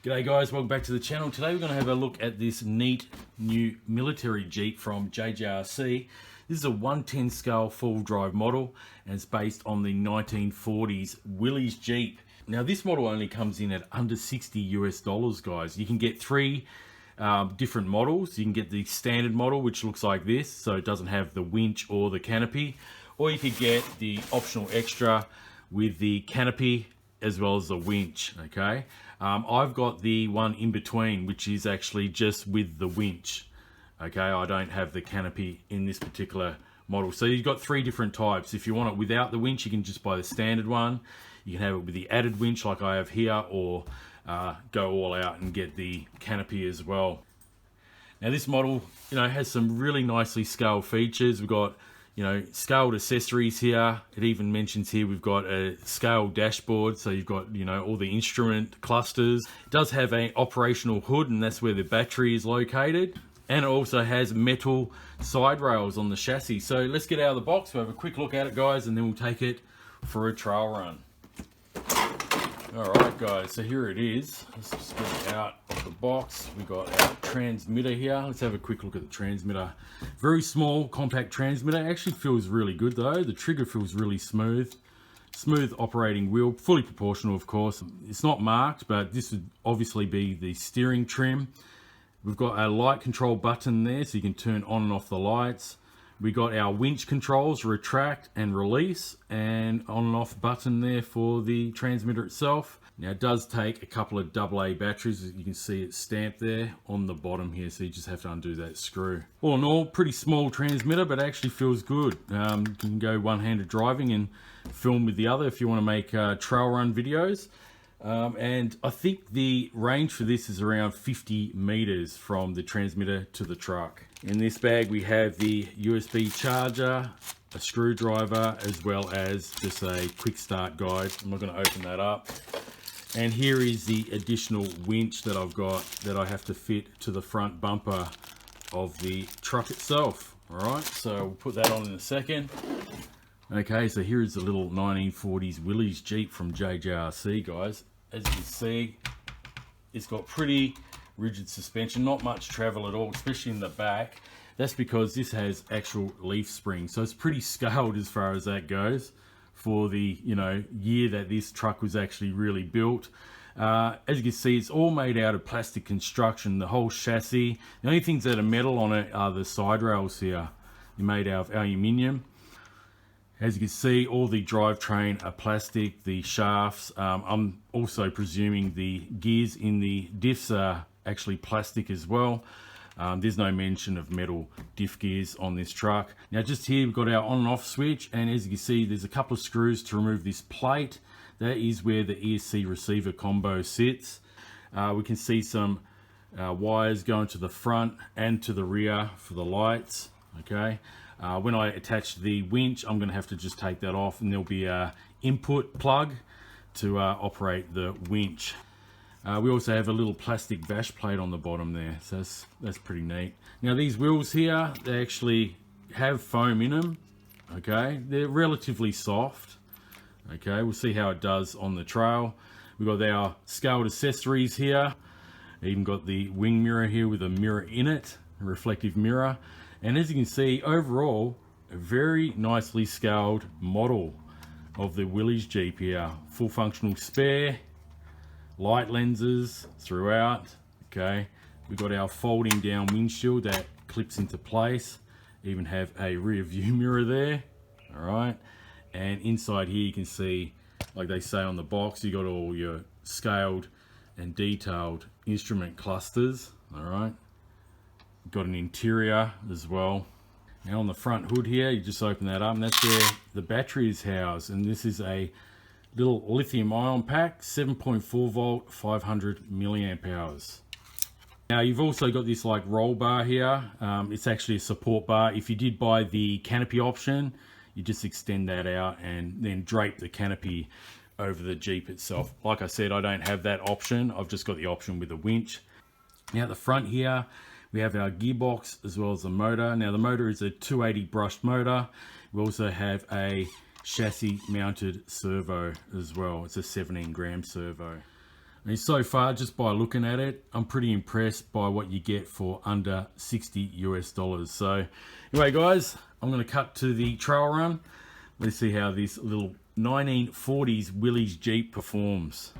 G'day guys, welcome back to the channel. Today we're going to have a look at this neat new military Jeep from JJRC. This is a 110 scale full drive model and it's based on the 1940s Willy's Jeep. Now this model only comes in at under $60 US guys. You can get three different models. You can get the standard model, which looks like this, so it doesn't have the winch or the canopy, or you could get the optional extra with the canopy as well as the winch. Okay, I've got the one in between, which is actually just with the winch. Okay, I don't have the canopy in this particular model. So you've got three different types. If you want it without the winch, you can just buy the standard one. You can have it with the added winch like I have here, or go all out and get the canopy as well. Now this model, has some really nicely scaled features. We've got, scaled accessories here. It even mentions here we've got a scaled dashboard, so you've got, all the instrument clusters. It does have an operational hood, and that's where the battery is located. And it also has metal side rails on the chassis. So let's get out of the box, we'll have a quick look at it guys, and then we'll take it for a trail run. Alright guys, so here it is. Let's just get it out of the box. We've got our transmitter here. Let's have a quick look at the transmitter. Very small, compact transmitter. It actually feels really good though. The trigger feels really smooth. Smooth operating wheel, fully proportional of course. It's not marked, but this would obviously be the steering trim. We've got a light control button there, so you can turn on and off the lights. We got our winch controls, retract and release, and on and off button there for the transmitter itself. Now it does take a couple of AA batteries. You can see it's stamped there on the bottom here, so you just have to undo that screw. All in all, pretty small transmitter, but actually feels good. You can go one-handed driving and film with the other if you want to make trail run videos. And I think the range for this is around 50 meters from the transmitter to the truck. In this bag we have the USB charger, a screwdriver, as well as just a quick start guide. I'm not going to open that up. And here is the additional winch that I've got that I have to fit to the front bumper of the truck itself. Alright, so we'll put that on in a second. Okay, so here is the little 1940s Willy's Jeep from JJRC guys. As you can see, it's got pretty rigid suspension, not much travel at all, especially in the back. That's because this has actual leaf springs, so it's pretty scaled as far as that goes for the year that this truck was actually really built. As you can see, it's all made out of plastic construction, the whole chassis. The only things that are metal on it are the side rails here. They're made out of aluminium. As you can see, all the drivetrain are plastic, the shafts. I'm also presuming the gears in the diffs are actually plastic as well. There's no mention of metal diff gears on this truck. Now just here we've got our on and off switch, and as you can see there's a couple of screws to remove this plate. That is where the ESC receiver combo sits. We can see some wires going to the front and to the rear for the lights. Okay. When I attach the winch, I'm going to have to just take that off, and there'll be a input plug to operate the winch. We also have a little plastic bash plate on the bottom there, so that's pretty neat. Now these wheels here, they actually have foam in them. Okay, they're relatively soft. Okay, we'll see how it does on the trail. We've got our scaled accessories here. Even got the wing mirror here with a mirror in it, a reflective mirror. And as you can see, overall, a very nicely scaled model of the Willy's Jeep here. Full functional spare, light lenses throughout. Okay, we've got our folding down windshield that clips into place. Even have a rear view mirror there. All right, and inside here you can see, like they say on the box, you got all your scaled and detailed instrument clusters. All right. Got an interior as well. Now on the front hood here, you just open that up, and that's where the battery is housed. And this is a little lithium ion pack, 7.4 volt, 500 milliamp hours. Now you've also got this like roll bar here. It's actually a support bar. If you did buy the canopy option, you just extend that out and then drape the canopy over the Jeep itself. Like I said, I don't have that option. I've just got the option with the winch. Now at the front here, we have our gearbox as well as the motor. Now the motor is a 280 brushed motor. We also have a chassis mounted servo as well. It's a 17 gram servo. And so far, just by looking at it, I'm pretty impressed by what you get for under $60 US. So anyway, guys, I'm going to cut to the trail run. Let's see how this little 1940s Willy's Jeep performs.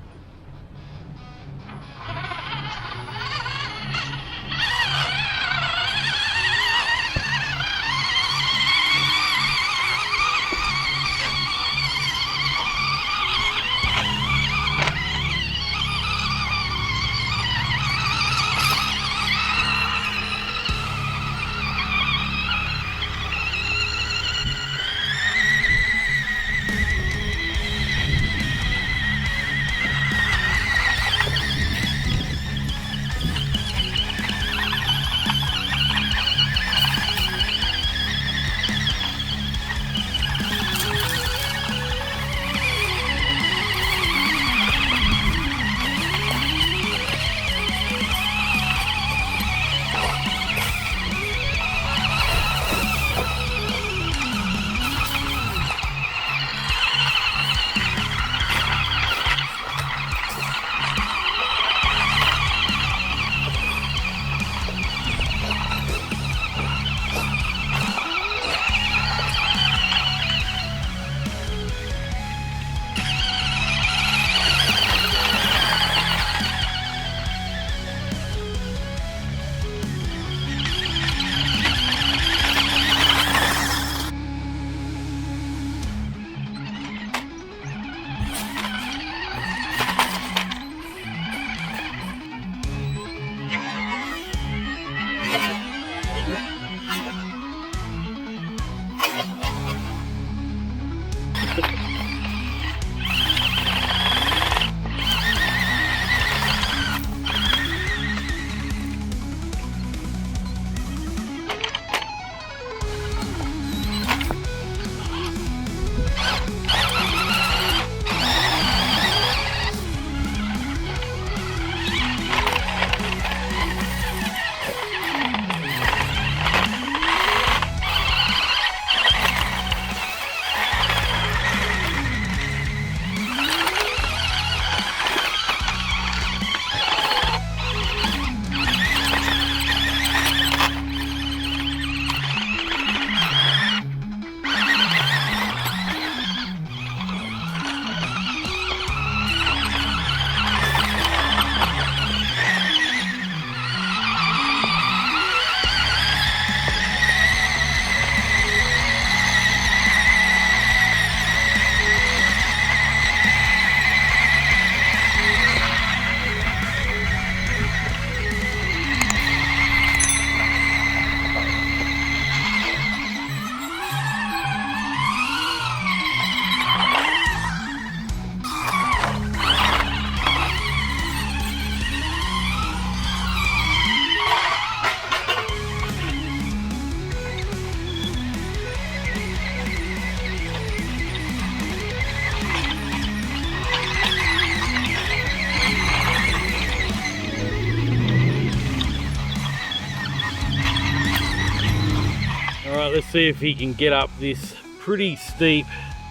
Alright, let's see if he can get up this pretty steep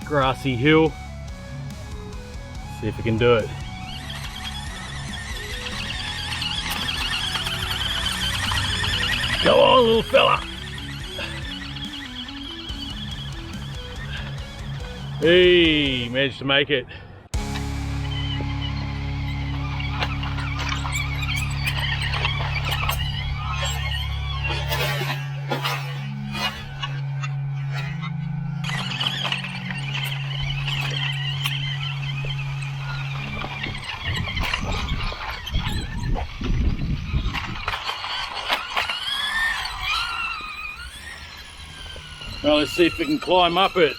grassy hill. See if he can do it. Go on, little fella. Hey, managed to make it. Well, let's see if we can climb up it.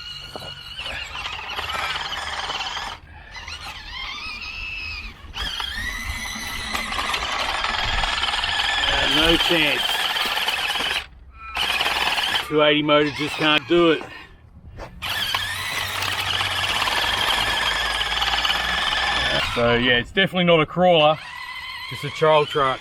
No chance. 280 motor just can't do it. So yeah, it's definitely not a crawler, just a trail truck.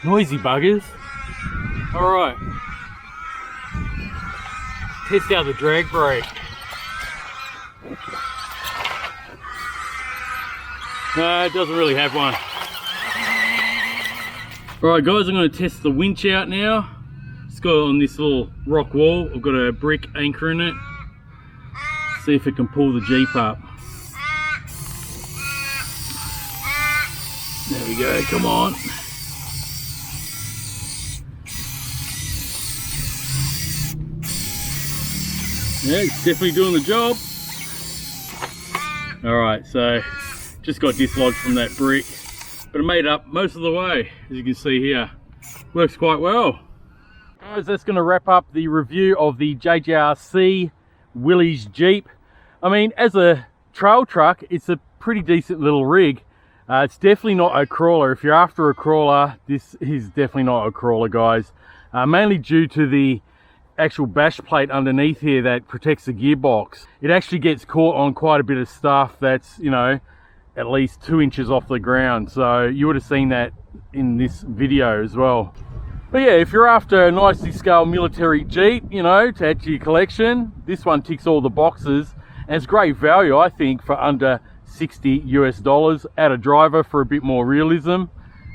Noisy buggers. Alright. Test out the drag brake. No, it doesn't really have one. Alright guys, I'm going to test the winch out now. It's got on this little rock wall. I've got a brick anchor in it. See if it can pull the Jeep up. There we go, come on. Yeah, it's definitely doing the job. Alright, so just got dislodged from that brick, but it made up most of the way, as you can see here. Works quite well. Guys, that's going to wrap up the review of the JJRC Willy's Jeep. I mean, as a trail truck, it's a pretty decent little rig. It's definitely not a crawler. If you're after a crawler, this is definitely not a crawler, guys. Mainly due to the actual bash plate underneath here that protects the gearbox. It actually gets caught on quite a bit of stuff that's, you know, at least 2 inches off the ground. So you would have seen that in this video as well. But yeah, if you're after a nicely scaled military Jeep, you know, to add to your collection, this one ticks all the boxes. And it's great value, I think, for under $60 US. Add a driver for a bit more realism.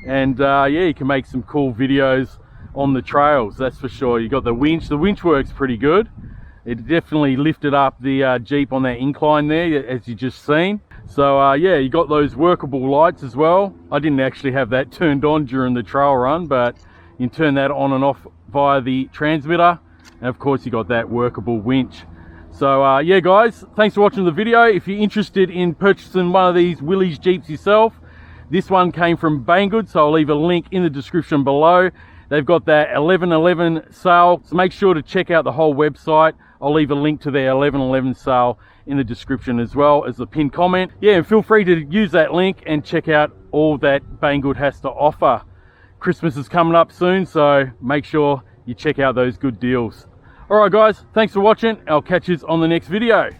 And yeah, you can make some cool videos on the trails, that's for sure. You got the winch. The winch works pretty good. It definitely lifted up the Jeep on that incline there, as you just seen. So yeah, you got those workable lights as well. I didn't actually have that turned on during the trail run, but you can turn that on and off via the transmitter. And of course you got that workable winch. So yeah guys, thanks for watching the video. If you're interested in purchasing one of these Willy's Jeeps yourself, this one came from Banggood, so I'll leave a link in the description below. They've got that 11/11 sale, so make sure to check out the whole website. I'll leave a link to their 11/11 sale in the description as well as the pinned comment. Yeah, and feel free to use that link and check out all that Banggood has to offer. Christmas is coming up soon, so make sure you check out those good deals. Alright guys, thanks for watching. I'll catch you on the next video.